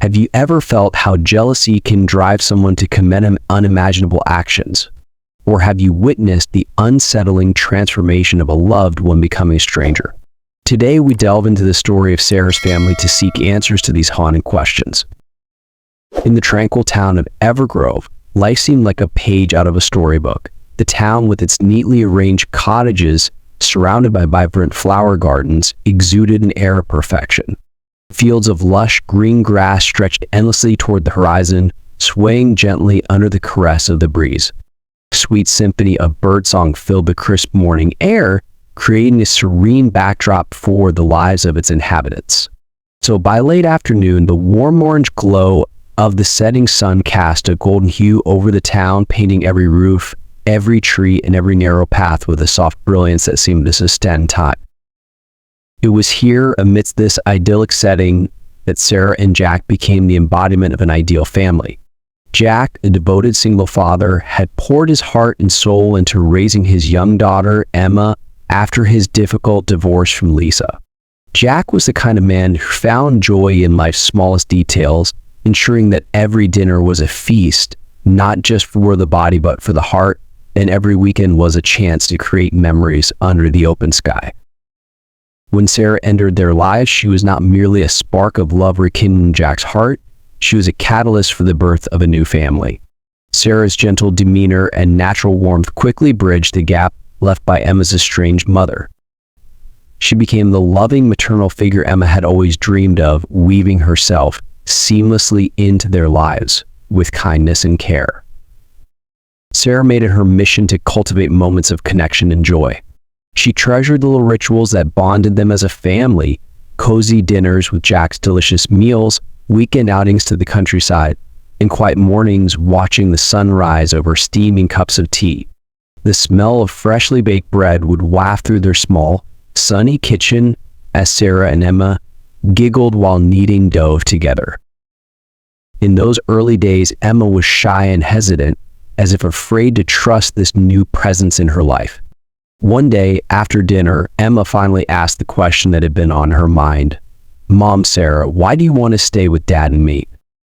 Have you ever felt how jealousy can drive someone to commit unimaginable actions? Or have you witnessed the unsettling transformation of a loved one becoming a stranger? Today, we delve into the story of Sarah's family to seek answers to these haunting questions. In the tranquil town of Evergrove, life seemed like a page out of a storybook. The town, with its neatly arranged cottages surrounded by vibrant flower gardens, exuded an air of perfection. Fields of lush green grass stretched endlessly toward the horizon, swaying gently under the caress of the breeze. A sweet symphony of birdsong filled the crisp morning air, creating a serene backdrop for the lives of its inhabitants. So by late afternoon, the warm orange glow of the setting sun cast a golden hue over the town, painting every roof, every tree, and every narrow path with a soft brilliance that seemed to suspend time. It was here, amidst this idyllic setting, that Sarah and Jack became the embodiment of an ideal family. Jack, a devoted single father, had poured his heart and soul into raising his young daughter, Emma, after his difficult divorce from Lisa. Jack was the kind of man who found joy in life's smallest details, ensuring that every dinner was a feast, not just for the body but for the heart, and every weekend was a chance to create memories under the open sky. When Sarah entered their lives, she was not merely a spark of love rekindling Jack's heart, she was a catalyst for the birth of a new family. Sarah's gentle demeanor and natural warmth quickly bridged the gap left by Emma's estranged mother. She became the loving maternal figure Emma had always dreamed of, weaving herself seamlessly into their lives with kindness and care. Sarah made it her mission to cultivate moments of connection and joy. She treasured the little rituals that bonded them as a family, cozy dinners with Jack's delicious meals, weekend outings to the countryside, and quiet mornings watching the sun rise over steaming cups of tea. The smell of freshly baked bread would waft through their small, sunny kitchen as Sarah and Emma giggled while kneading dough together. In those early days, Emma was shy and hesitant, as if afraid to trust this new presence in her life. One day, after dinner, Emma finally asked the question that had been on her mind. "Mom, Sarah, why do you want to stay with Dad and me?"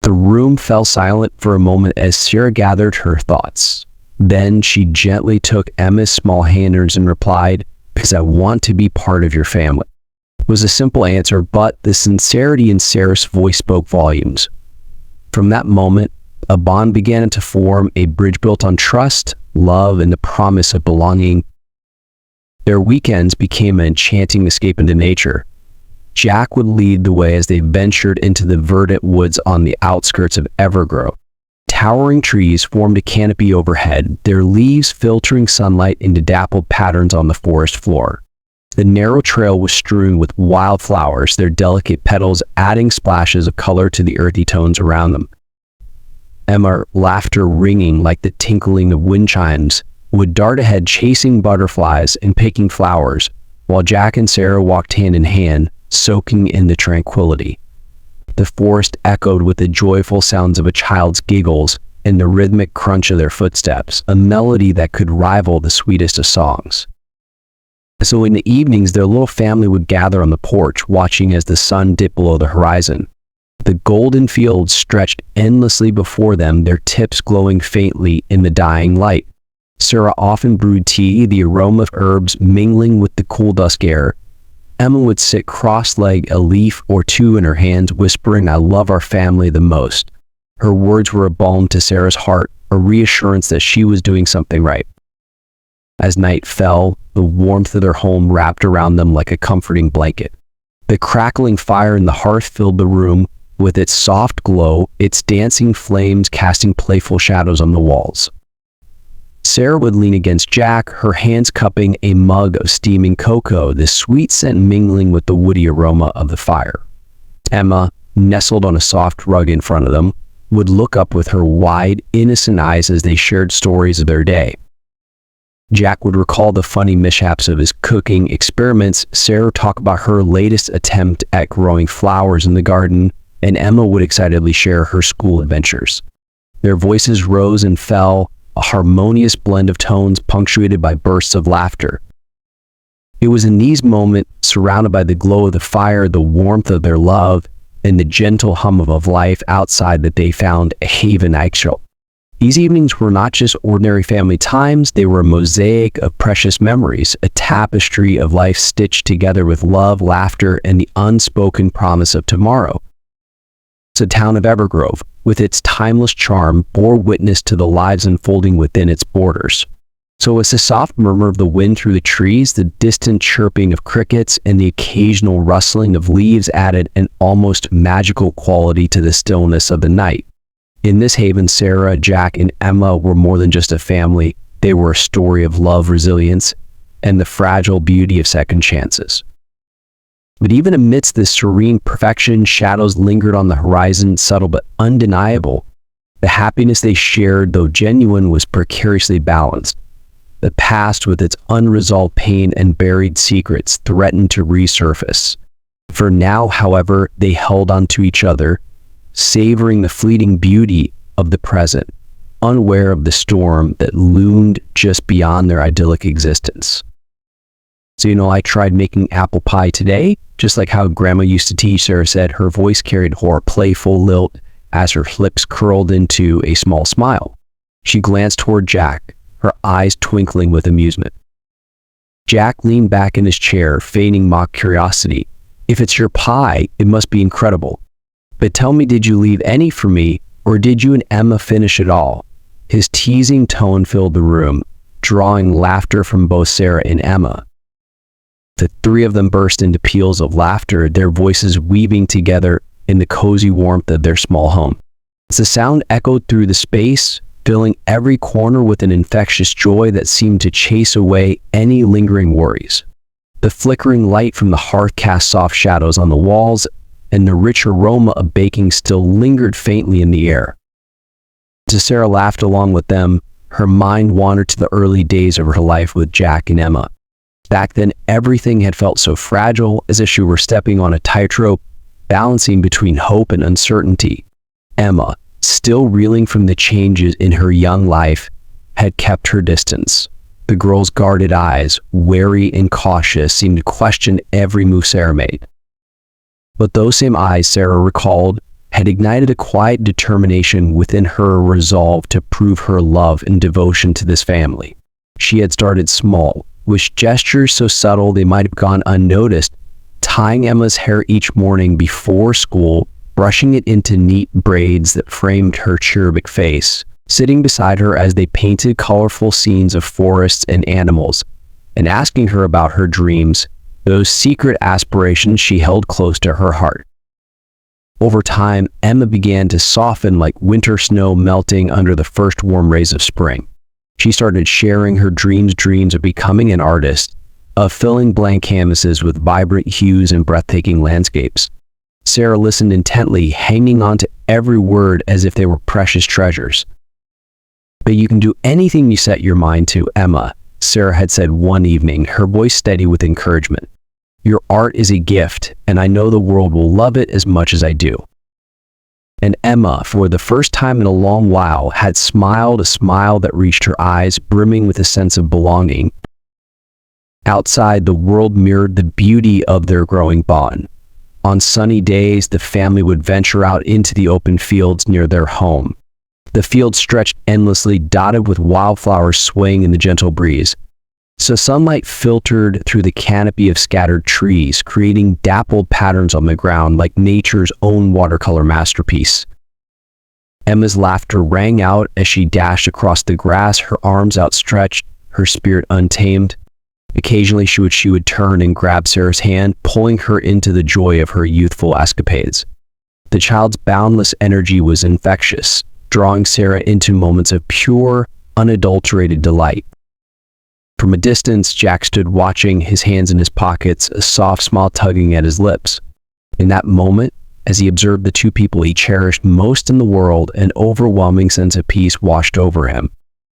The room fell silent for a moment as Sarah gathered her thoughts. Then she gently took Emma's small hands and replied, "Because I want to be part of your family." It was a simple answer, but the sincerity in Sarah's voice spoke volumes. From that moment, a bond began to form, a bridge built on trust, love, and the promise of belonging. Their weekends became an enchanting escape into nature. Jack would lead the way as they ventured into the verdant woods on the outskirts of Evergrove. Towering trees formed a canopy overhead, their leaves filtering sunlight into dappled patterns on the forest floor. The narrow trail was strewn with wildflowers, their delicate petals adding splashes of color to the earthy tones around them. Emma, laughter ringing like the tinkling of wind chimes, would dart ahead chasing butterflies and picking flowers, while Jack and Sarah walked hand in hand, soaking in the tranquility. The forest echoed with the joyful sounds of a child's giggles and the rhythmic crunch of their footsteps, a melody that could rival the sweetest of songs. So in the evenings, their little family would gather on the porch, watching as the sun dipped below the horizon. The golden fields stretched endlessly before them, their tips glowing faintly in the dying light. Sarah often brewed tea, the aroma of herbs mingling with the cool dusk air. Emma would sit cross-legged, a leaf or two in her hands, whispering, "I love our family the most." Her words were a balm to Sarah's heart, a reassurance that she was doing something right. As night fell, the warmth of their home wrapped around them like a comforting blanket. The crackling fire in the hearth filled the room with its soft glow, its dancing flames casting playful shadows on the walls. Sarah would lean against Jack, her hands cupping a mug of steaming cocoa, the sweet scent mingling with the woody aroma of the fire. Emma, nestled on a soft rug in front of them, would look up with her wide, innocent eyes as they shared stories of their day. Jack would recall the funny mishaps of his cooking experiments, Sarah talk about her latest attempt at growing flowers in the garden, and Emma would excitedly share her school adventures. Their voices rose and fell, a harmonious blend of tones punctuated by bursts of laughter. It was in these moments, surrounded by the glow of the fire, the warmth of their love, and the gentle hum of life outside that they found a haven actual. These evenings were not just ordinary family times, they were a mosaic of precious memories, a tapestry of life stitched together with love, laughter, and the unspoken promise of tomorrow. The town of Evergrove, with its timeless charm, bore witness to the lives unfolding within its borders. So as the soft murmur of the wind through the trees, the distant chirping of crickets, and the occasional rustling of leaves added an almost magical quality to the stillness of the night. In this haven, Sarah, Jack, and Emma were more than just a family. They were a story of love, resilience, and the fragile beauty of second chances. But even amidst this serene perfection, shadows lingered on the horizon, subtle but undeniable. The happiness they shared, though genuine, was precariously balanced. The past, with its unresolved pain and buried secrets, threatened to resurface. For now, however, they held on to each other, savoring the fleeting beauty of the present, unaware of the storm that loomed just beyond their idyllic existence. So, I tried making apple pie today, just like how Grandma used to teach, Sarah said. Her voice carried her playful lilt as her lips curled into a small smile. She glanced toward Jack, her eyes twinkling with amusement. Jack leaned back in his chair, feigning mock curiosity. "If it's your pie, it must be incredible. But tell me, did you leave any for me, or did you and Emma finish it all?" His teasing tone filled the room, drawing laughter from both Sarah and Emma. The three of them burst into peals of laughter, their voices weaving together in the cozy warmth of their small home. As the sound echoed through the space, filling every corner with an infectious joy that seemed to chase away any lingering worries. The flickering light from the hearth cast soft shadows on the walls, and the rich aroma of baking still lingered faintly in the air. As Sarah laughed along with them, her mind wandered to the early days of her life with Jack and Emma. Back then, everything had felt so fragile, as if she were stepping on a tightrope, balancing between hope and uncertainty. Emma, still reeling from the changes in her young life, had kept her distance. The girl's guarded eyes, wary and cautious, seemed to question every move Sarah made. But those same eyes, Sarah recalled, had ignited a quiet determination within her resolve to prove her love and devotion to this family. She had started small, with gestures so subtle they might have gone unnoticed, tying Emma's hair each morning before school, brushing it into neat braids that framed her cherubic face, sitting beside her as they painted colorful scenes of forests and animals, and asking her about her dreams, those secret aspirations she held close to her heart. Over time, Emma began to soften like winter snow melting under the first warm rays of spring. She started sharing her dreams of becoming an artist, of filling blank canvases with vibrant hues and breathtaking landscapes. Sarah listened intently, hanging on to every word as if they were precious treasures. "But you can do anything you set your mind to, Emma," Sarah had said one evening, her voice steady with encouragement. "Your art is a gift, and I know the world will love it as much as I do." And Emma, for the first time in a long while, had smiled a smile that reached her eyes, brimming with a sense of belonging. Outside, the world mirrored the beauty of their growing bond. On sunny days, the family would venture out into the open fields near their home. The fields stretched endlessly, dotted with wildflowers swaying in the gentle breeze. So sunlight filtered through the canopy of scattered trees, creating dappled patterns on the ground like nature's own watercolor masterpiece. Emma's laughter rang out as she dashed across the grass, her arms outstretched, her spirit untamed. Occasionally she would turn and grab Sarah's hand, pulling her into the joy of her youthful escapades. The child's boundless energy was infectious, drawing Sarah into moments of pure, unadulterated delight. From a distance, Jack stood watching, his hands in his pockets, a soft smile tugging at his lips. In that moment, as he observed the two people he cherished most in the world, an overwhelming sense of peace washed over him.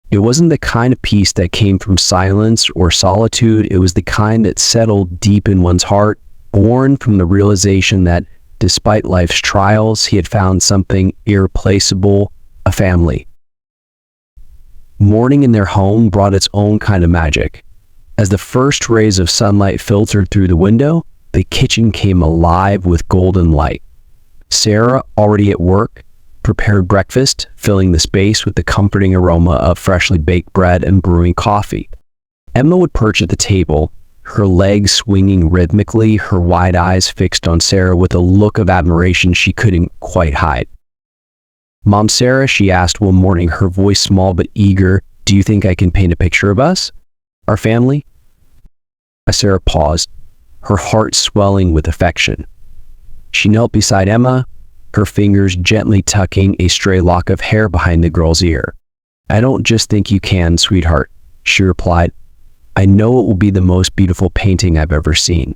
It wasn't the kind of peace that came from silence or solitude, it was the kind that settled deep in one's heart, born from the realization that, despite life's trials, he had found something irreplaceable, a family. Morning in their home brought its own kind of magic. As the first rays of sunlight filtered through the window, the kitchen came alive with golden light. Sarah, already at work, prepared breakfast, filling the space with the comforting aroma of freshly baked bread and brewing coffee. Emma would perch at the table, her legs swinging rhythmically, her wide eyes fixed on Sarah with a look of admiration she couldn't quite hide. "Mom, Sarah," she asked one morning, her voice small but eager, "do you think I can paint a picture of us? Our family?" Sarah paused, her heart swelling with affection. She knelt beside Emma, her fingers gently tucking a stray lock of hair behind the girl's ear. "I don't just think you can, sweetheart," she replied. "I know it will be the most beautiful painting I've ever seen."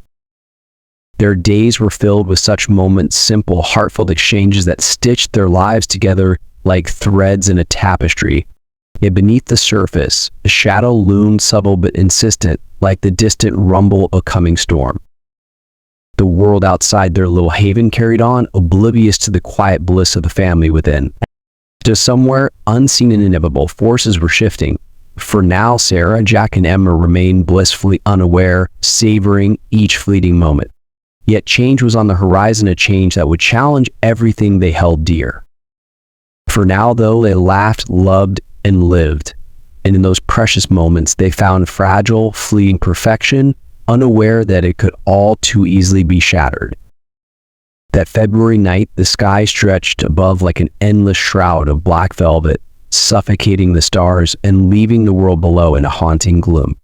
Their days were filled with such moments, simple, heartfelt exchanges that stitched their lives together like threads in a tapestry. Yet beneath the surface, a shadow loomed, subtle but insistent, like the distant rumble of a coming storm. The world outside their little haven carried on, oblivious to the quiet bliss of the family within. Just somewhere, unseen and inevitable, forces were shifting. For now, Sarah, Jack, and Emma remained blissfully unaware, savoring each fleeting moment. Yet change was on the horizon, a change that would challenge everything they held dear. For now, though, they laughed, loved, and lived. And in those precious moments, they found fragile, fleeting perfection, unaware that it could all too easily be shattered. That February night, the sky stretched above like an endless shroud of black velvet, suffocating the stars and leaving the world below in a haunting gloom.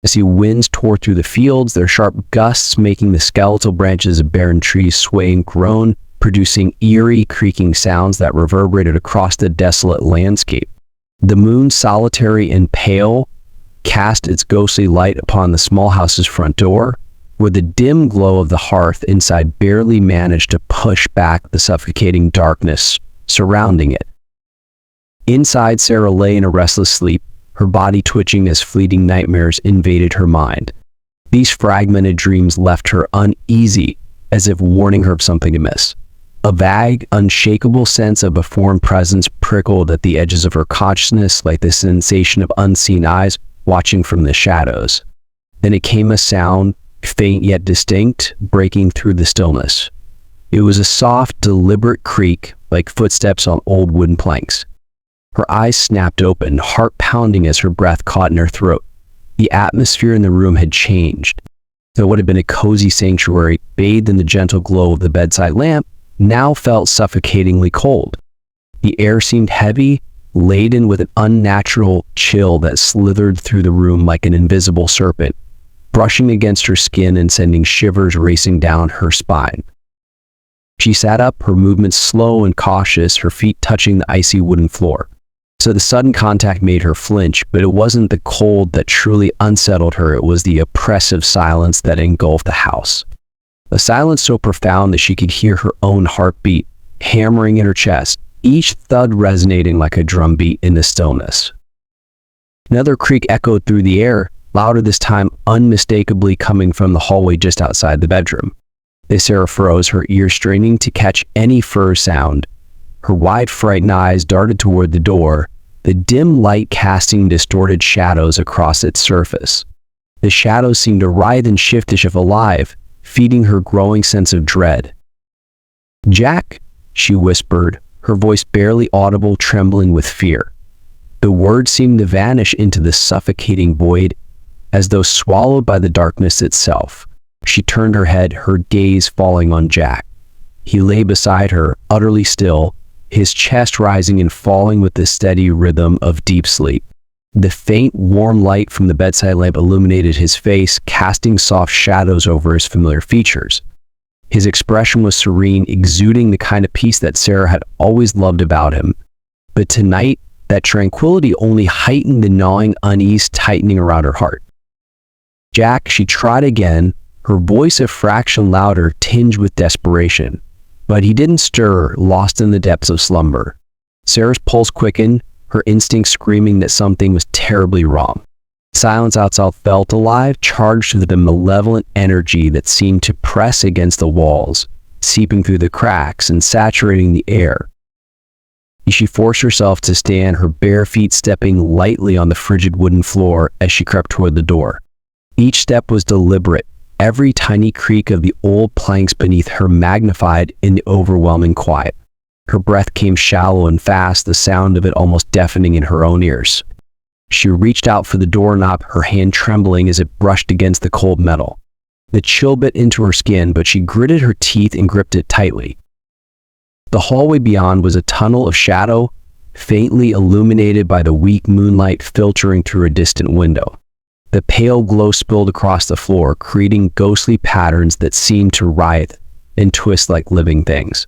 As the winds tore through the fields, their sharp gusts making the skeletal branches of barren trees sway and groan, producing eerie, creaking sounds that reverberated across the desolate landscape. The moon, solitary and pale, cast its ghostly light upon the small house's front door, where the dim glow of the hearth inside barely managed to push back the suffocating darkness surrounding it. Inside, Sarah lay in a restless sleep, her body twitching as fleeting nightmares invaded her mind. These fragmented dreams left her uneasy, as if warning her of something amiss. A vague, unshakable sense of a foreign presence prickled at the edges of her consciousness, like the sensation of unseen eyes watching from the shadows. Then it came a sound, faint yet distinct, breaking through the stillness. It was a soft, deliberate creak, like footsteps on old wooden planks. Her eyes snapped open, heart pounding as her breath caught in her throat. The atmosphere in the room had changed. Though what had been a cozy sanctuary, bathed in the gentle glow of the bedside lamp, now felt suffocatingly cold. The air seemed heavy, laden with an unnatural chill that slithered through the room like an invisible serpent, brushing against her skin and sending shivers racing down her spine. She sat up, her movements slow and cautious, her feet touching the icy wooden floor. So the sudden contact made her flinch, but it wasn't the cold that truly unsettled her, it was the oppressive silence that engulfed the house. A silence so profound that she could hear her own heartbeat hammering in her chest, each thud resonating like a drumbeat in the stillness. Another creak echoed through the air, louder this time, unmistakably coming from the hallway just outside the bedroom. Sarah froze, her ears straining to catch any further sound. Her wide, frightened eyes darted toward the door, the dim light casting distorted shadows across its surface. The shadows seemed to writhe and shift as if alive, feeding her growing sense of dread. "Jack," she whispered, her voice barely audible, trembling with fear. The words seemed to vanish into the suffocating void, as though swallowed by the darkness itself. She turned her head, her gaze falling on Jack. He lay beside her, utterly still, his chest rising and falling with the steady rhythm of deep sleep. The faint, warm light from the bedside lamp illuminated his face, casting soft shadows over his familiar features. His expression was serene, exuding the kind of peace that Sarah had always loved about him. But tonight, that tranquility only heightened the gnawing unease tightening around her heart. "Jack," she tried again, her voice a fraction louder, tinged with desperation. But he didn't stir, lost in the depths of slumber. Sarah's pulse quickened, her instincts screaming that something was terribly wrong. Silence outside felt alive, charged with a malevolent energy that seemed to press against the walls, seeping through the cracks and saturating the air. She forced herself to stand, her bare feet stepping lightly on the frigid wooden floor as she crept toward the door. Each step was deliberate, every tiny creak of the old planks beneath her magnified in the overwhelming quiet. Her breath came shallow and fast, the sound of it almost deafening in her own ears. She reached out for the doorknob, her hand trembling as it brushed against the cold metal. The chill bit into her skin, but she gritted her teeth and gripped it tightly. The hallway beyond was a tunnel of shadow, faintly illuminated by the weak moonlight filtering through a distant window. The pale glow spilled across the floor, creating ghostly patterns that seemed to writhe and twist like living things.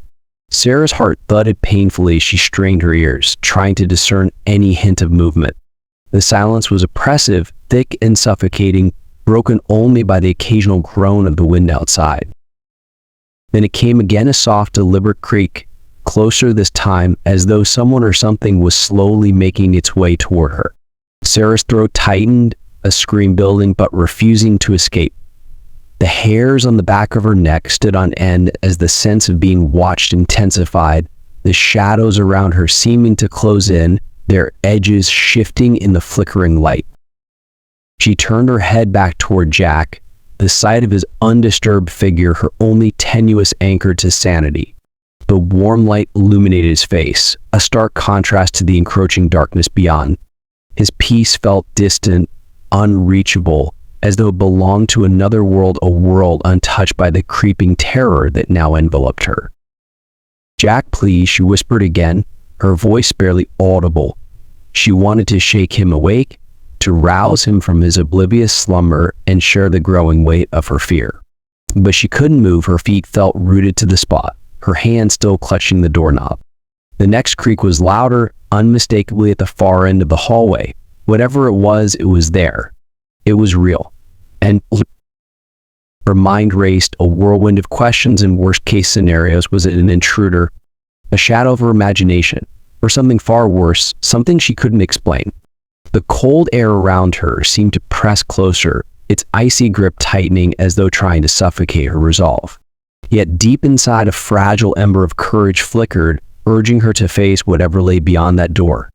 Sarah's heart thudded painfully as she strained her ears, trying to discern any hint of movement. The silence was oppressive, thick and suffocating, broken only by the occasional groan of the wind outside. Then it came again, a soft, deliberate creak, closer this time, as though someone or something was slowly making its way toward her. Sarah's throat tightened, a scream building but refusing to escape. The hairs on the back of her neck stood on end as the sense of being watched intensified, the shadows around her seeming to close in, their edges shifting in the flickering light. She turned her head back toward Jack, the sight of his undisturbed figure her only tenuous anchor to sanity. The warm light illuminated his face, a stark contrast to the encroaching darkness beyond. His peace felt distant, unreachable, as though it belonged to another world, a world untouched by the creeping terror that now enveloped her. "Jack, please," she whispered again, her voice barely audible. She wanted to shake him awake, to rouse him from his oblivious slumber and share the growing weight of her fear. But she couldn't move, her feet felt rooted to the spot, her hand still clutching the doorknob. The next creak was louder, unmistakably at the far end of the hallway. Whatever it was there. It was real. And her mind raced, a whirlwind of questions and worst-case scenarios. Was it an intruder, a shadow of her imagination, or something far worse, something she couldn't explain? The cold air around her seemed to press closer, its icy grip tightening as though trying to suffocate her resolve. Yet deep inside, a fragile ember of courage flickered, urging her to face whatever lay beyond that door.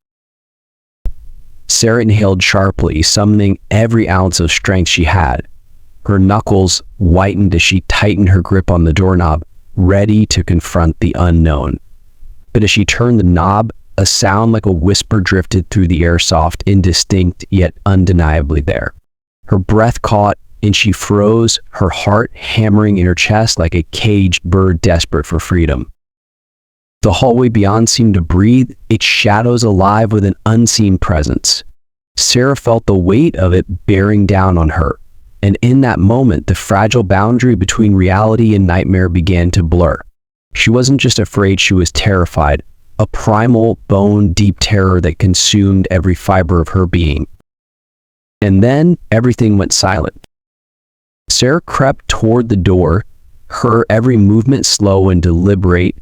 Sarah inhaled sharply, summoning every ounce of strength she had. Her knuckles whitened as she tightened her grip on the doorknob, ready to confront the unknown. But as she turned the knob, a sound like a whisper drifted through the air, soft, indistinct, yet undeniably there. Her breath caught, and she froze, her heart hammering in her chest like a caged bird desperate for freedom. The hallway beyond seemed to breathe, its shadows alive with an unseen presence. Sarah felt the weight of it bearing down on her, and in that moment, the fragile boundary between reality and nightmare began to blur. She wasn't just afraid, she was terrified, a primal, bone-deep terror that consumed every fiber of her being. And then, everything went silent. Sarah crept toward the door, her every movement slow and deliberate,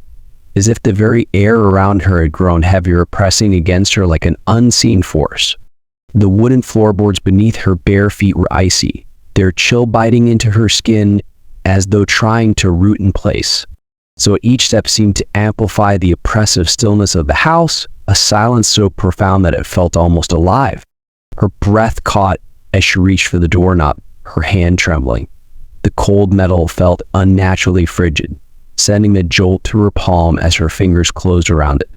as if the very air around her had grown heavier, pressing against her like an unseen force. The wooden floorboards beneath her bare feet were icy, their chill biting into her skin as though trying to root in place. So each step seemed to amplify the oppressive stillness of the house, a silence so profound that it felt almost alive. Her breath caught as she reached for the doorknob, her hand trembling. The cold metal felt unnaturally frigid, sending a jolt through her palm as her fingers closed around it.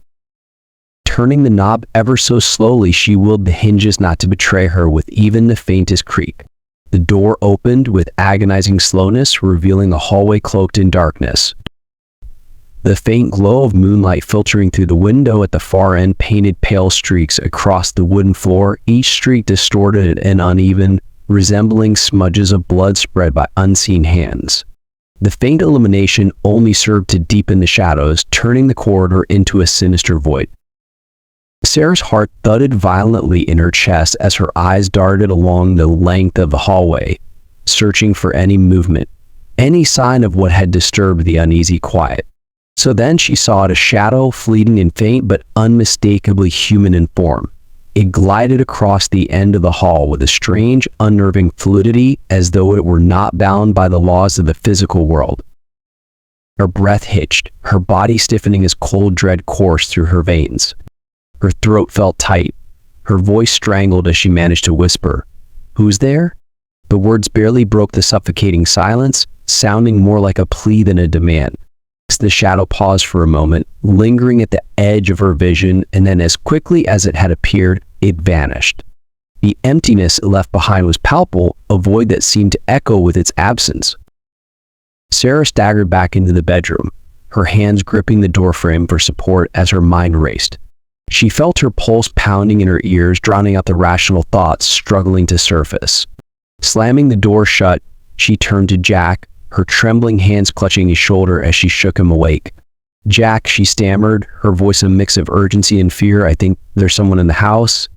Turning the knob ever so slowly, she willed the hinges not to betray her with even the faintest creak. The door opened with agonizing slowness, revealing a hallway cloaked in darkness. The faint glow of moonlight filtering through the window at the far end painted pale streaks across the wooden floor, each streak distorted and uneven, resembling smudges of blood spread by unseen hands. The faint illumination only served to deepen the shadows, turning the corridor into a sinister void. Sarah's heart thudded violently in her chest as her eyes darted along the length of the hallway, searching for any movement, any sign of what had disturbed the uneasy quiet. So then she saw it, a shadow, fleeting and faint, but unmistakably human in form. It glided across the end of the hall with a strange, unnerving fluidity, as though it were not bound by the laws of the physical world. Her breath hitched, her body stiffening as cold dread coursed through her veins. Her throat felt tight, her voice strangled as she managed to whisper, "Who's there?" The words barely broke the suffocating silence, sounding more like a plea than a demand. The shadow paused for a moment, lingering at the edge of her vision, and then as quickly as it had appeared, it vanished. The emptiness it left behind was palpable, a void that seemed to echo with its absence. Sarah staggered back into the bedroom, her hands gripping the doorframe for support as her mind raced. She felt her pulse pounding in her ears, drowning out the rational thoughts struggling to surface. Slamming the door shut, she turned to Jack, her trembling hands clutching his shoulder as she shook him awake. "Jack," she stammered, her voice a mix of urgency and fear. "I think there's someone in the house."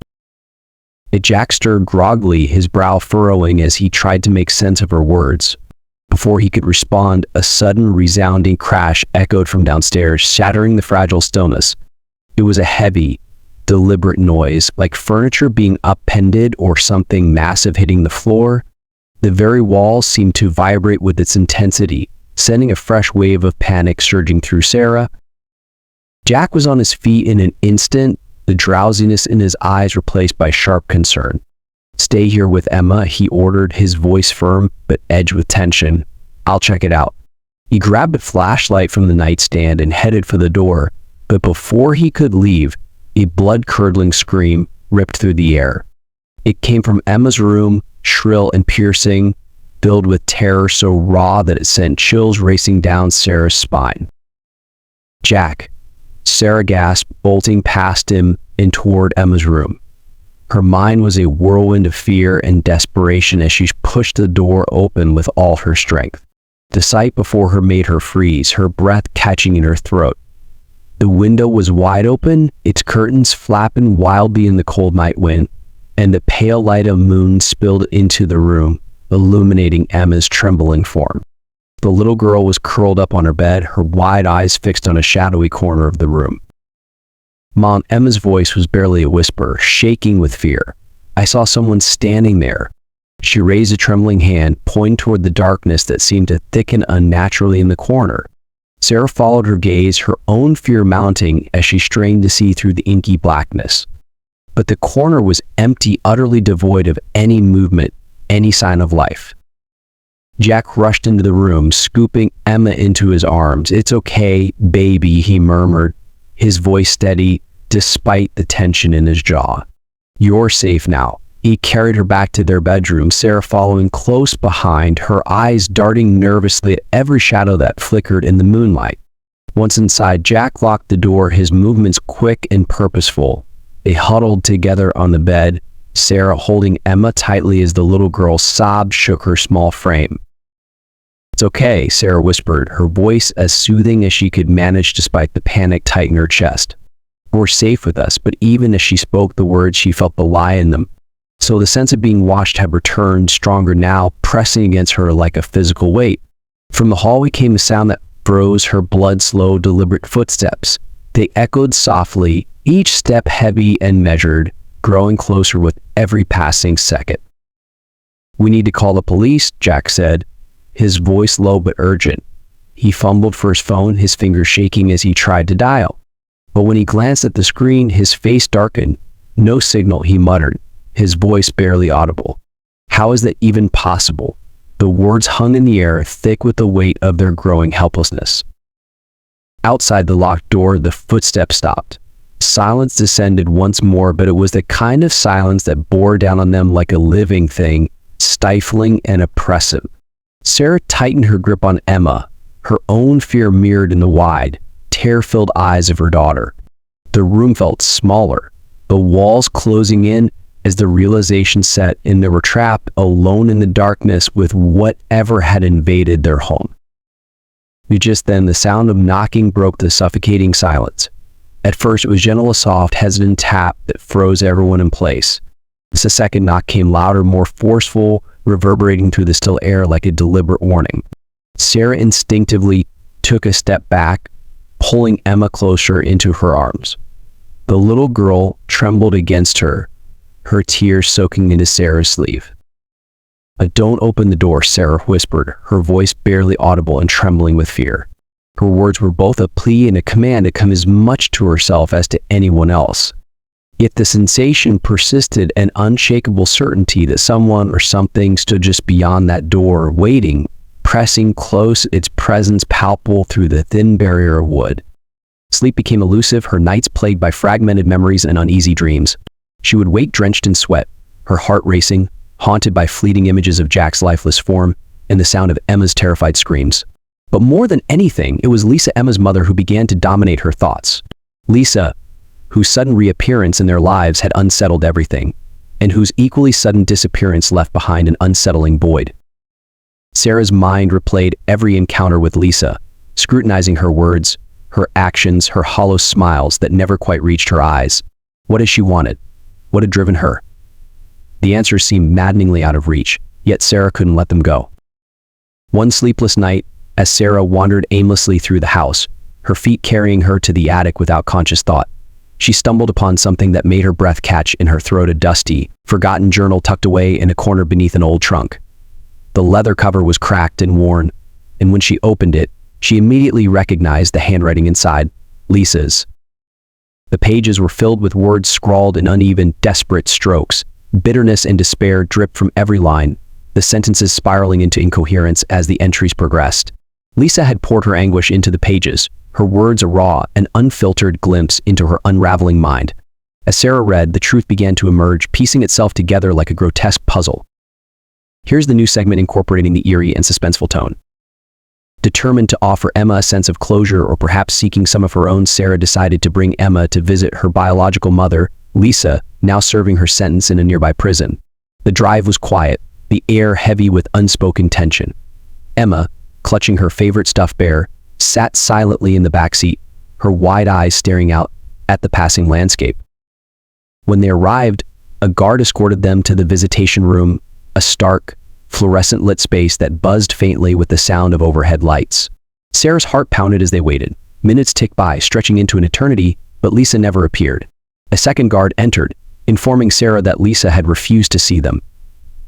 Jack stirred groggily, his brow furrowing as he tried to make sense of her words. Before he could respond, a sudden, resounding crash echoed from downstairs, shattering the fragile stillness. It was a heavy, deliberate noise, like furniture being upended or something massive hitting the floor. The very walls seemed to vibrate with its intensity, sending a fresh wave of panic surging through Sarah. Jack was on his feet in an instant, the drowsiness in his eyes replaced by sharp concern. "Stay here with Emma," he ordered, his voice firm but edged with tension. "I'll check it out." He grabbed a flashlight from the nightstand and headed for the door, but before he could leave, a blood-curdling scream ripped through the air. It came from Emma's room, shrill and piercing, filled with terror so raw that it sent chills racing down Sarah's spine. "Jack," Sarah gasped, bolting past him and toward Emma's room. Her mind was a whirlwind of fear and desperation as she pushed the door open with all her strength. The sight before her made her freeze, her breath catching in her throat. The window was wide open, its curtains flapping wildly in the cold night wind, and the pale light of moon spilled into the room, illuminating Emma's trembling form. The little girl was curled up on her bed, her wide eyes fixed on a shadowy corner of the room. "Mom," Emma's voice was barely a whisper, shaking with fear. "I saw someone standing there." She raised a trembling hand, pointing toward the darkness that seemed to thicken unnaturally in the corner. Sarah followed her gaze, her own fear mounting as she strained to see through the inky blackness. But the corner was empty, utterly devoid of any movement, any sign of life. Jack rushed into the room, scooping Emma into his arms. "It's okay, baby," he murmured, his voice steady despite the tension in his jaw. "You're safe now." He carried her back to their bedroom, Sarah following close behind, her eyes darting nervously at every shadow that flickered in the moonlight. Once inside, Jack locked the door, his movements quick and purposeful. They huddled together on the bed, Sarah holding Emma tightly as the little girl's sobs shook her small frame. "It's okay," Sarah whispered, her voice as soothing as she could manage despite the panic tight in her chest. "We're safe with us," but even as she spoke the words, she felt the lie in them. So the sense of being watched had returned, stronger now, pressing against her like a physical weight. From the hallway came a sound that froze her blood, slow, deliberate footsteps. They echoed softly, each step heavy and measured, growing closer with every passing second. "We need to call the police," Jack said, his voice low but urgent. He fumbled for his phone, his fingers shaking as he tried to dial. But when he glanced at the screen, his face darkened. "No signal," he muttered, his voice barely audible. How is that even possible? The words hung in the air, thick with the weight of their growing helplessness. Outside the locked door, the footsteps stopped. Silence descended once more, but it was the kind of silence that bore down on them like a living thing, stifling and oppressive. Sarah tightened her grip on Emma, her own fear mirrored in the wide, tear-filled eyes of her daughter. The room felt smaller, the walls closing in as the realization set in they were trapped alone in the darkness with whatever had invaded their home. Just then, the sound of knocking broke the suffocating silence. At first, it was gentle, a soft, hesitant tap that froze everyone in place. The second knock came louder, more forceful, reverberating through the still air like a deliberate warning. Sarah instinctively took a step back, pulling Emma closer into her arms. The little girl trembled against her, her tears soaking into Sarah's sleeve. "Don't open the door," Sarah whispered, her voice barely audible and trembling with fear. Her words were both a plea and a command to come as much to herself as to anyone else. Yet the sensation persisted, an unshakable certainty that someone or something stood just beyond that door, waiting, pressing close, its presence palpable through the thin barrier of wood. Sleep became elusive, her nights plagued by fragmented memories and uneasy dreams. She would wake drenched in sweat, her heart racing, haunted by fleeting images of Jack's lifeless form and the sound of Emma's terrified screams. But more than anything, it was Lisa, Emma's mother, who began to dominate her thoughts. Lisa, whose sudden reappearance in their lives had unsettled everything, and whose equally sudden disappearance left behind an unsettling void. Sarah's mind replayed every encounter with Lisa, scrutinizing her words, her actions, her hollow smiles that never quite reached her eyes. What had she wanted? What had driven her? The answers seemed maddeningly out of reach, yet Sarah couldn't let them go. One sleepless night, as Sarah wandered aimlessly through the house, her feet carrying her to the attic without conscious thought, she stumbled upon something that made her breath catch in her throat, a dusty, forgotten journal tucked away in a corner beneath an old trunk. The leather cover was cracked and worn, and when she opened it, she immediately recognized the handwriting inside, Lisa's. The pages were filled with words scrawled in uneven, desperate strokes. Bitterness and despair dripped from every line, the sentences spiraling into incoherence as the entries progressed. Lisa had poured her anguish into the pages, her words a raw and unfiltered glimpse into her unraveling mind. As Sarah read, the truth began to emerge, piecing itself together like a grotesque puzzle. Here's the new segment incorporating the eerie and suspenseful tone. Determined to offer Emma a sense of closure, or perhaps seeking some of her own, Sarah decided to bring Emma to visit her biological mother, Lisa, now serving her sentence in a nearby prison. The drive was quiet, the air heavy with unspoken tension. Emma, clutching her favorite stuffed bear, sat silently in the backseat, her wide eyes staring out at the passing landscape. When they arrived, a guard escorted them to the visitation room, a stark, fluorescent-lit space that buzzed faintly with the sound of overhead lights. Sarah's heart pounded as they waited. Minutes ticked by, stretching into an eternity, but Lisa never appeared. A second guard entered, informing Sarah that Lisa had refused to see them.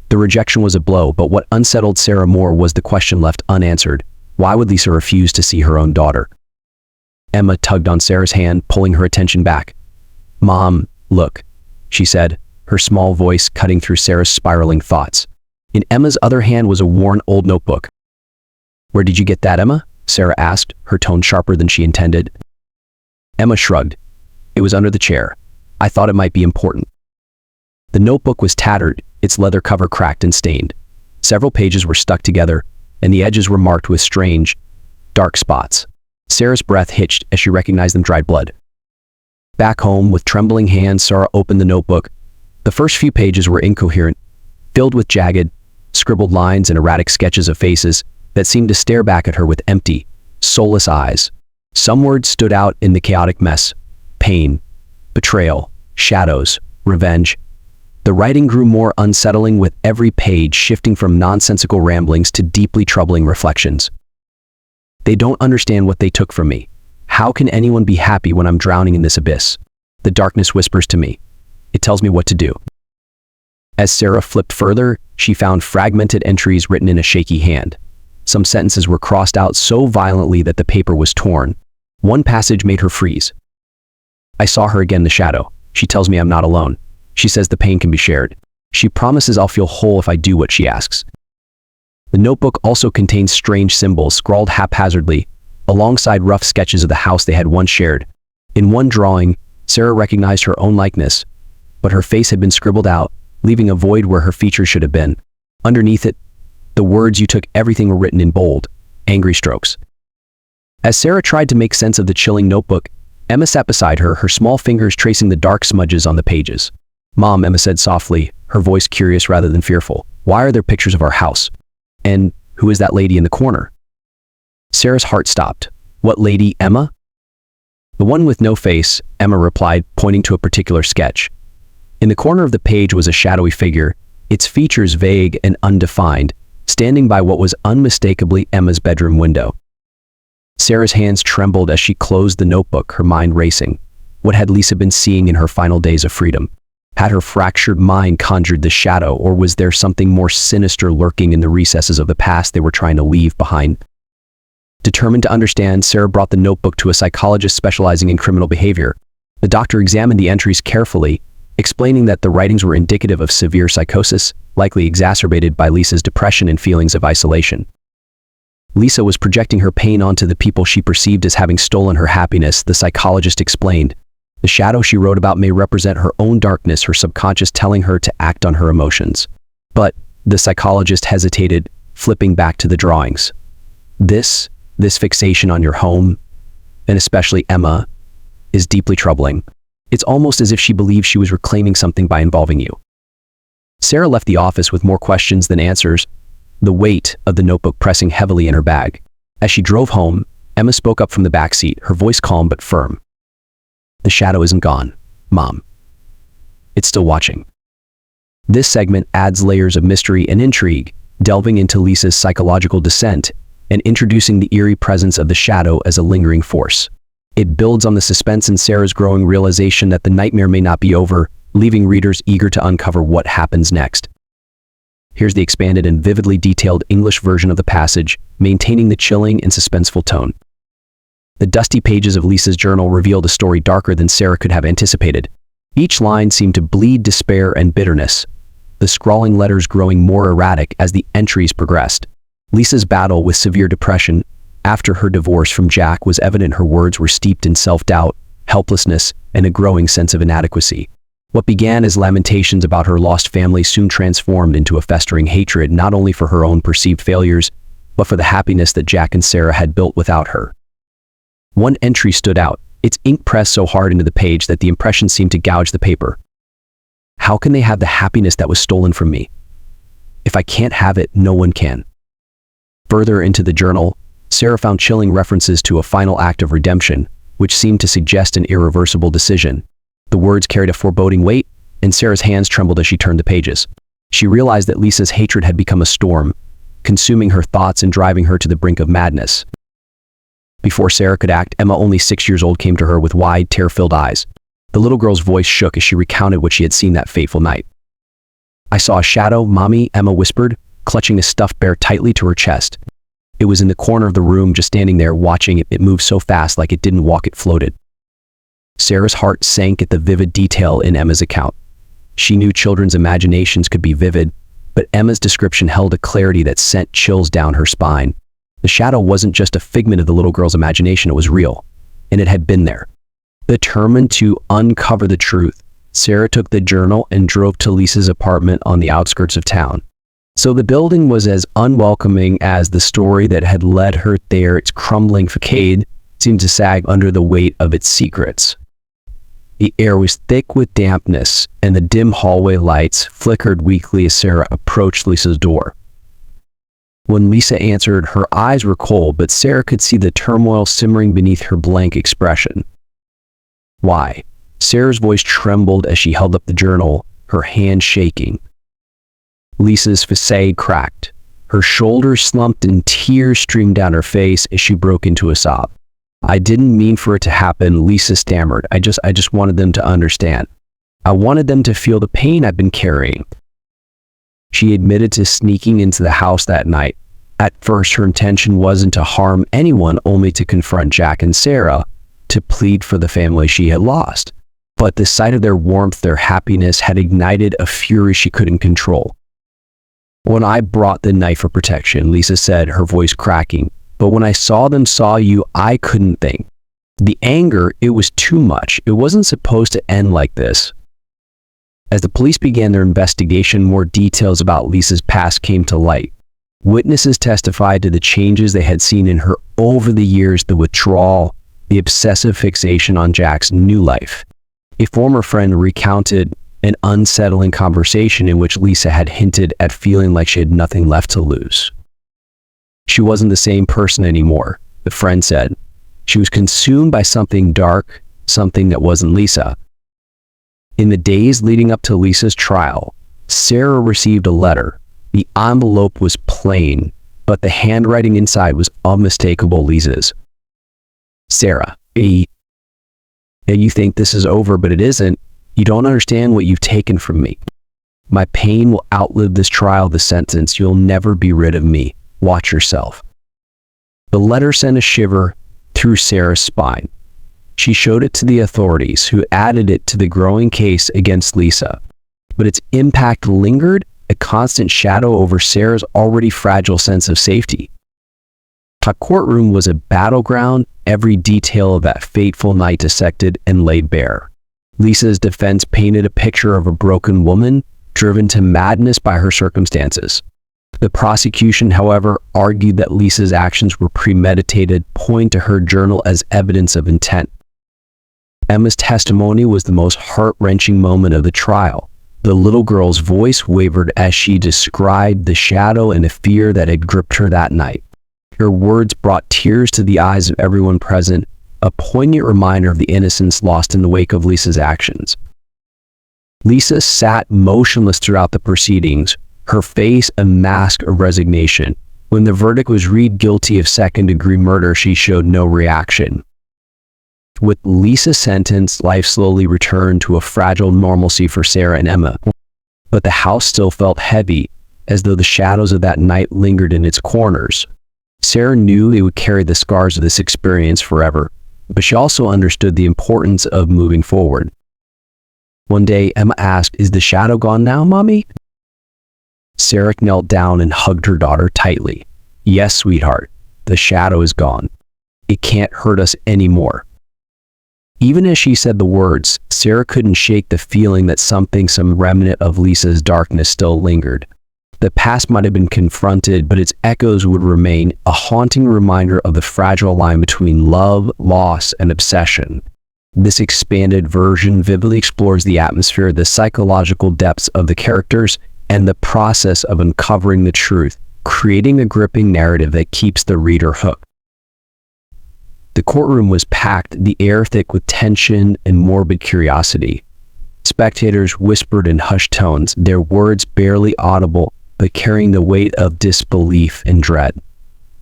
The rejection was a blow, but what unsettled Sarah more was the question left unanswered. Why would Lisa refuse to see her own daughter? Emma tugged on Sarah's hand, pulling her attention back. "Mom, look," she said, her small voice cutting through Sarah's spiraling thoughts. In Emma's other hand was a worn old notebook. "Where did you get that, Emma?" Sarah asked, her tone sharper than she intended. Emma shrugged. "It was under the chair. I thought it might be important." The notebook was tattered, its leather cover cracked and stained. Several pages were stuck together, and the edges were marked with strange, dark spots. Sarah's breath hitched as she recognized them, dried blood. Back home, with trembling hands, Sarah opened the notebook. The first few pages were incoherent, filled with jagged, scribbled lines and erratic sketches of faces that seemed to stare back at her with empty, soulless eyes. Some words stood out in the chaotic mess: pain, betrayal, shadows, revenge. The writing grew more unsettling with every page, shifting from nonsensical ramblings to deeply troubling reflections. "They don't understand what they took from me. How can anyone be happy when I'm drowning in this abyss? The darkness whispers to me. It tells me what to do." As Sarah flipped further, she found fragmented entries written in a shaky hand. Some sentences were crossed out so violently that the paper was torn. One passage made her freeze. "I saw her again in the shadow. She tells me I'm not alone. She says the pain can be shared. She promises I'll feel whole if I do what she asks." The notebook also contained strange symbols scrawled haphazardly, alongside rough sketches of the house they had once shared. In one drawing, Sarah recognized her own likeness, but her face had been scribbled out, leaving a void where her features should have been. Underneath it, the words "you took everything" were written in bold, angry strokes. As Sarah tried to make sense of the chilling notebook, Emma sat beside her, her small fingers tracing the dark smudges on the pages. "Mom," Emma said softly, her voice curious rather than fearful, "why are there pictures of our house? And who is that lady in the corner?" Sarah's heart stopped. "What lady, Emma?" "The one with no face," Emma replied, pointing to a particular sketch. In the corner of the page was a shadowy figure, its features vague and undefined, standing by what was unmistakably Emma's bedroom window. Sarah's hands trembled as she closed the notebook, her mind racing. What had Lisa been seeing in her final days of freedom? Had her fractured mind conjured the shadow, or was there something more sinister lurking in the recesses of the past they were trying to leave behind? Determined to understand, Sarah brought the notebook to a psychologist specializing in criminal behavior. The doctor examined the entries carefully, explaining that the writings were indicative of severe psychosis, likely exacerbated by Lisa's depression and feelings of isolation. Lisa was projecting her pain onto the people she perceived as having stolen her happiness, the psychologist explained. The shadow she wrote about may represent her own darkness, her subconscious telling her to act on her emotions. But the psychologist hesitated, flipping back to the drawings. This fixation on your home, and especially Emma, is deeply troubling. It's almost as if she believed she was reclaiming something by involving you. Sarah left the office with more questions than answers, the weight of the notebook pressing heavily in her bag. As she drove home, Emma spoke up from the back seat, her voice calm but firm. The shadow isn't gone, Mom. It's still watching. This segment adds layers of mystery and intrigue, delving into Lisa's psychological descent and introducing the eerie presence of the shadow as a lingering force. It builds on the suspense in Sarah's growing realization that the nightmare may not be over, leaving readers eager to uncover what happens next. Here's the expanded and vividly detailed English version of the passage, maintaining the chilling and suspenseful tone. The dusty pages of Lisa's journal revealed a story darker than Sarah could have anticipated. Each line seemed to bleed despair and bitterness, the scrawling letters growing more erratic as the entries progressed. Lisa's battle with severe depression after her divorce from Jack was evident. Her words were steeped in self-doubt, helplessness, and a growing sense of inadequacy. What began as lamentations about her lost family soon transformed into a festering hatred, not only for her own perceived failures, but for the happiness that Jack and Sarah had built without her. One entry stood out, its ink pressed so hard into the page that the impression seemed to gouge the paper. How can they have the happiness that was stolen from me? If I can't have it, no one can. Further into the journal, Sarah found chilling references to a final act of redemption, which seemed to suggest an irreversible decision. The words carried a foreboding weight, and Sarah's hands trembled as she turned the pages. She realized that Lisa's hatred had become a storm, consuming her thoughts and driving her to the brink of madness. Before Sarah could act, Emma, only 6 years old, came to her with wide, tear-filled eyes. The little girl's voice shook as she recounted what she had seen that fateful night. "I saw a shadow, Mommy," Emma whispered, clutching a stuffed bear tightly to her chest. It was in the corner of the room, just standing there, watching it. It moved so fast, like it didn't walk, it floated. Sarah's heart sank at the vivid detail in Emma's account. She knew children's imaginations could be vivid, but Emma's description held a clarity that sent chills down her spine. The shadow wasn't just a figment of the little girl's imagination, it was real, and it had been there. Determined to uncover the truth, Sarah took the journal and drove to Lisa's apartment on the outskirts of town. So the building was as unwelcoming as the story that had led her there. Its crumbling facade seemed to sag under the weight of its secrets. The air was thick with dampness, and the dim hallway lights flickered weakly as Sarah approached Lisa's door. When Lisa answered, her eyes were cold, but Sarah could see the turmoil simmering beneath her blank expression. "Why?" Sarah's voice trembled as she held up the journal, her hand shaking. Lisa's facade cracked. Her shoulders slumped and tears streamed down her face as she broke into a sob. "I didn't mean for it to happen," Lisa stammered. I just wanted them to understand. I wanted them to feel the pain I've been carrying." She admitted to sneaking into the house that night. At first, her intention wasn't to harm anyone, only to confront Jack and Sarah, to plead for the family she had lost. But the sight of their warmth, their happiness, had ignited a fury she couldn't control. "When I brought the knife for protection," Lisa said, her voice cracking, "but when I saw them saw you, I couldn't think. The anger, it was too much. It wasn't supposed to end like this." As the police began their investigation, more details about Lisa's past came to light. Witnesses testified to the changes they had seen in her over the years, the withdrawal, the obsessive fixation on Jack's new life. A former friend recounted an unsettling conversation in which Lisa had hinted at feeling like she had nothing left to lose. She wasn't the same person anymore, the friend said. She was consumed by something dark, something that wasn't Lisa. In the days leading up to Lisa's trial, Sarah received a letter. The envelope was plain, but the handwriting inside was unmistakable Lisa's. "Sarah, you think this is over, but it isn't. You don't understand what you've taken from me. My pain will outlive this trial, the sentence. You'll never be rid of me. Watch yourself." The letter sent a shiver through Sarah's spine. She showed it to the authorities, who added it to the growing case against Lisa. But its impact lingered, a constant shadow over Sarah's already fragile sense of safety. Her courtroom was a battleground, every detail of that fateful night dissected and laid bare. Lisa's defense painted a picture of a broken woman, driven to madness by her circumstances. The prosecution, however, argued that Lisa's actions were premeditated, pointing to her journal as evidence of intent. Emma's testimony was the most heart-wrenching moment of the trial. The little girl's voice wavered as she described the shadow and the fear that had gripped her that night. Her words brought tears to the eyes of everyone present, a poignant reminder of the innocence lost in the wake of Lisa's actions. Lisa sat motionless throughout the proceedings, her face a mask of resignation. When the verdict was read guilty of second-degree murder, she showed no reaction. With Lisa's sentence, life slowly returned to a fragile normalcy for Sarah and Emma. But the house still felt heavy, as though the shadows of that night lingered in its corners. Sarah knew they would carry the scars of this experience forever, but she also understood the importance of moving forward. One day, Emma asked, "Is the shadow gone now, Mommy?" Sarah knelt down and hugged her daughter tightly. "Yes, sweetheart, the shadow is gone. It can't hurt us anymore." Even as she said the words, Sarah couldn't shake the feeling that some remnant of Lisa's darkness still lingered. The past might have been confronted, but its echoes would remain, a haunting reminder of the fragile line between love, loss, and obsession. This expanded version vividly explores the atmosphere, the psychological depths of the characters, and the process of uncovering the truth, creating a gripping narrative that keeps the reader hooked. The courtroom was packed, the air thick with tension and morbid curiosity. Spectators whispered in hushed tones, their words barely audible, but carrying the weight of disbelief and dread.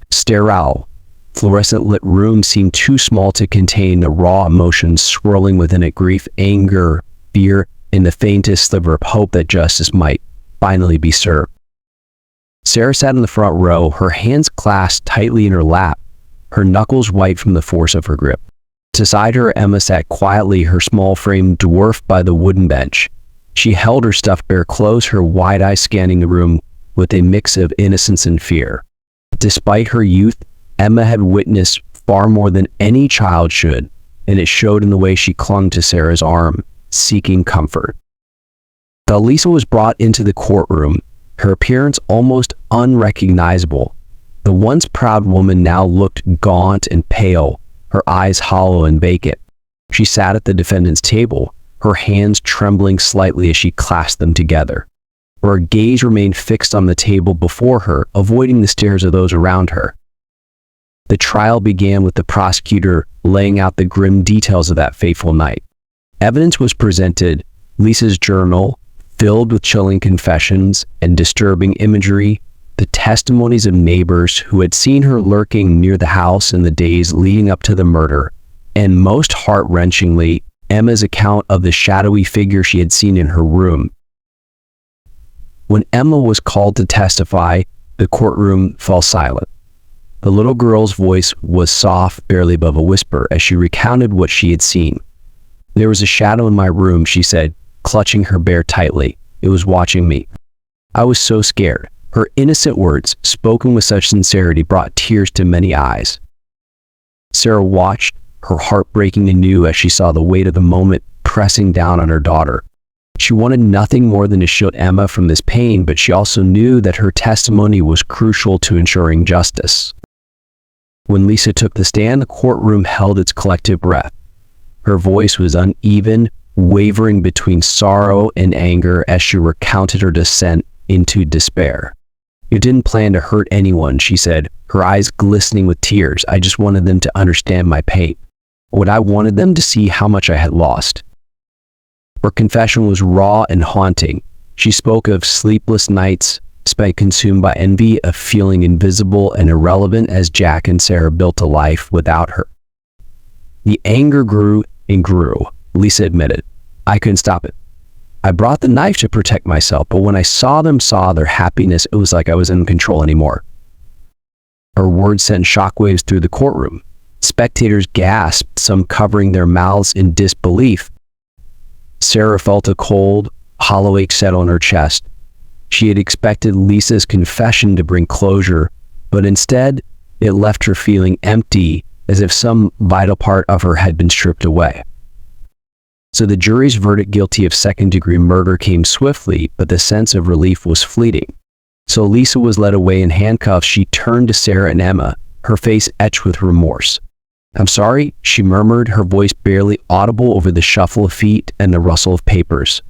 Sterile, fluorescent-lit room seemed too small to contain the raw emotions swirling within it: grief, anger, fear, and the faintest sliver of hope that justice might finally be served. Sarah sat in the front row, her hands clasped tightly in her lap, her knuckles white from the force of her grip. Beside her, Emma sat quietly, her small frame dwarfed by the wooden bench. She held her stuffed bear close, her wide eyes scanning the room with a mix of innocence and fear. Despite her youth, Emma had witnessed far more than any child should, and it showed in the way she clung to Sarah's arm, seeking comfort. Lisa was brought into the courtroom, her appearance almost unrecognizable. The once proud woman now looked gaunt and pale, her eyes hollow and vacant. She sat at the defendant's table, her hands trembling slightly as she clasped them together. Her gaze remained fixed on the table before her, avoiding the stares of those around her. The trial began with the prosecutor laying out the grim details of that fateful night. Evidence was presented: Lisa's journal, filled with chilling confessions and disturbing imagery, the testimonies of neighbors who had seen her lurking near the house in the days leading up to the murder, and most heart-wrenchingly, Emma's account of the shadowy figure she had seen in her room. When Emma was called to testify, the courtroom fell silent. The little girl's voice was soft, barely above a whisper, as she recounted what she had seen. "There was a shadow in my room," she said, clutching her bear tightly. "It was watching me. I was so scared." Her innocent words, spoken with such sincerity, brought tears to many eyes. Sarah watched, her heart breaking anew as she saw the weight of the moment pressing down on her daughter. She wanted nothing more than to shield Emma from this pain, but she also knew that her testimony was crucial to ensuring justice. When Lisa took the stand, the courtroom held its collective breath. Her voice was uneven, wavering between sorrow and anger as she recounted her descent into despair. "You didn't plan to hurt anyone," she said, her eyes glistening with tears. "I just wanted them to understand my pain. What I wanted them to see how much I had lost." Her confession was raw and haunting. She spoke of sleepless nights spent consumed by envy, of feeling invisible and irrelevant as Jack and Sarah built a life without her. The anger grew and grew, Lisa admitted. "I couldn't stop it. I brought the knife to protect myself, but when I saw their happiness, it was like I wasn't in control anymore." Her words sent shockwaves through the courtroom. Spectators gasped, some covering their mouths in disbelief. Sarah felt a cold, hollow ache settle in her chest. She had expected Lisa's confession to bring closure, but instead, it left her feeling empty, as if some vital part of her had been stripped away. So the jury's verdict guilty of second-degree murder came swiftly, but the sense of relief was fleeting. So Lisa was led away in handcuffs. She turned to Sarah and Emma, her face etched with remorse. "I'm sorry," she murmured, her voice barely audible over the shuffle of feet and the rustle of papers.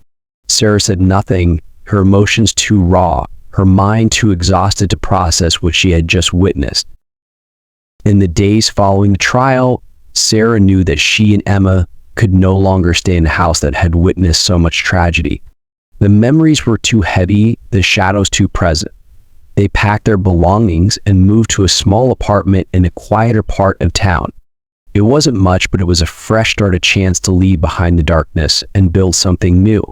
Sarah said nothing, her emotions too raw, her mind too exhausted to process what she had just witnessed. In the days following the trial, Sarah knew that she and Emma could no longer stay in a house that had witnessed so much tragedy. The memories were too heavy, the shadows too present. They packed their belongings and moved to a small apartment in a quieter part of town. It wasn't much, but it was a fresh start, a chance to leave behind the darkness and build something new.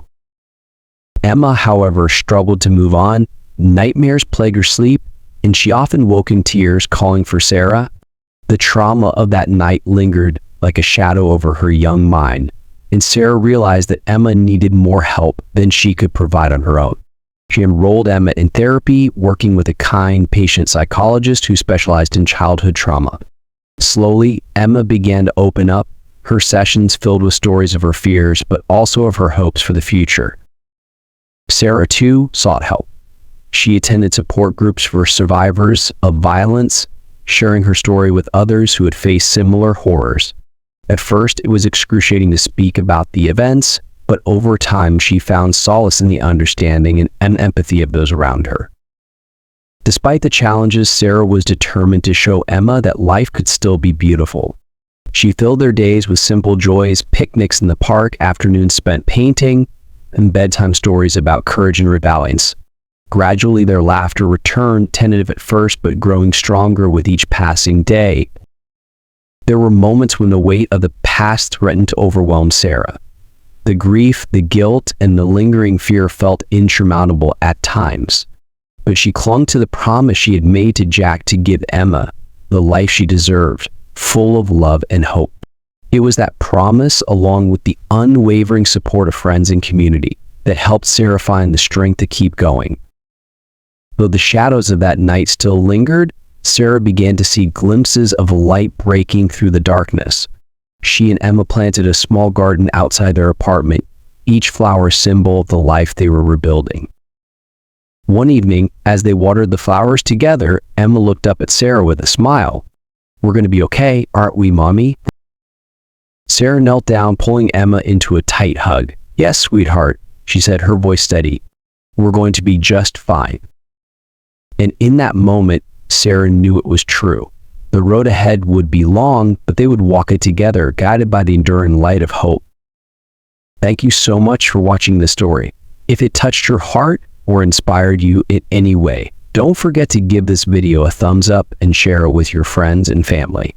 Emma, however, struggled to move on. Nightmares plagued her sleep, and she often woke in tears, calling for Sarah. The trauma of that night lingered like a shadow over her young mind, and Sarah realized that Emma needed more help than she could provide on her own. She enrolled Emma in therapy, working with a kind, patient psychologist who specialized in childhood trauma. Slowly, Emma began to open up, her sessions filled with stories of her fears, but also of her hopes for the future. Sarah, too, sought help. She attended support groups for survivors of violence, sharing her story with others who had faced similar horrors. At first, it was excruciating to speak about the events, but over time, she found solace in the understanding and empathy of those around her. Despite the challenges, Sarah was determined to show Emma that life could still be beautiful. She filled their days with simple joys, picnics in the park, afternoons spent painting, and bedtime stories about courage and resilience. Gradually, their laughter returned, tentative at first, but growing stronger with each passing day. There were moments when the weight of the past threatened to overwhelm Sarah. The grief, the guilt, and the lingering fear felt insurmountable at times. But she clung to the promise she had made to Jack to give Emma the life she deserved, full of love and hope. It was that promise, along with the unwavering support of friends and community, that helped Sarah find the strength to keep going. Though the shadows of that night still lingered, Sarah began to see glimpses of light breaking through the darkness. She and Emma planted a small garden outside their apartment, each flower a symbol of the life they were rebuilding. One evening, as they watered the flowers together, Emma looked up at Sarah with a smile. "We're going to be okay, aren't we, Mommy?" Sarah knelt down, pulling Emma into a tight hug. "Yes, sweetheart," she said, her voice steady. "We're going to be just fine." And in that moment, Sarah knew it was true. The road ahead would be long, but they would walk it together, guided by the enduring light of hope. Thank you so much for watching this story. If it touched your heart or inspired you in any way, don't forget to give this video a thumbs up and share it with your friends and family.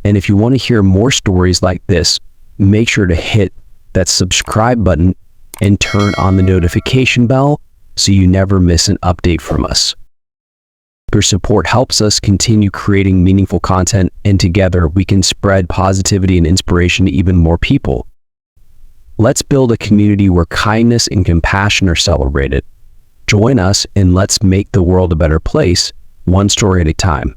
And if you want to hear more stories like this, make sure to hit that subscribe button and turn on the notification bell so you never miss an update from us. Your support helps us continue creating meaningful content, and together we can spread positivity and inspiration to even more people. Let's build a community where kindness and compassion are celebrated. Join us and let's make the world a better place, one story at a time.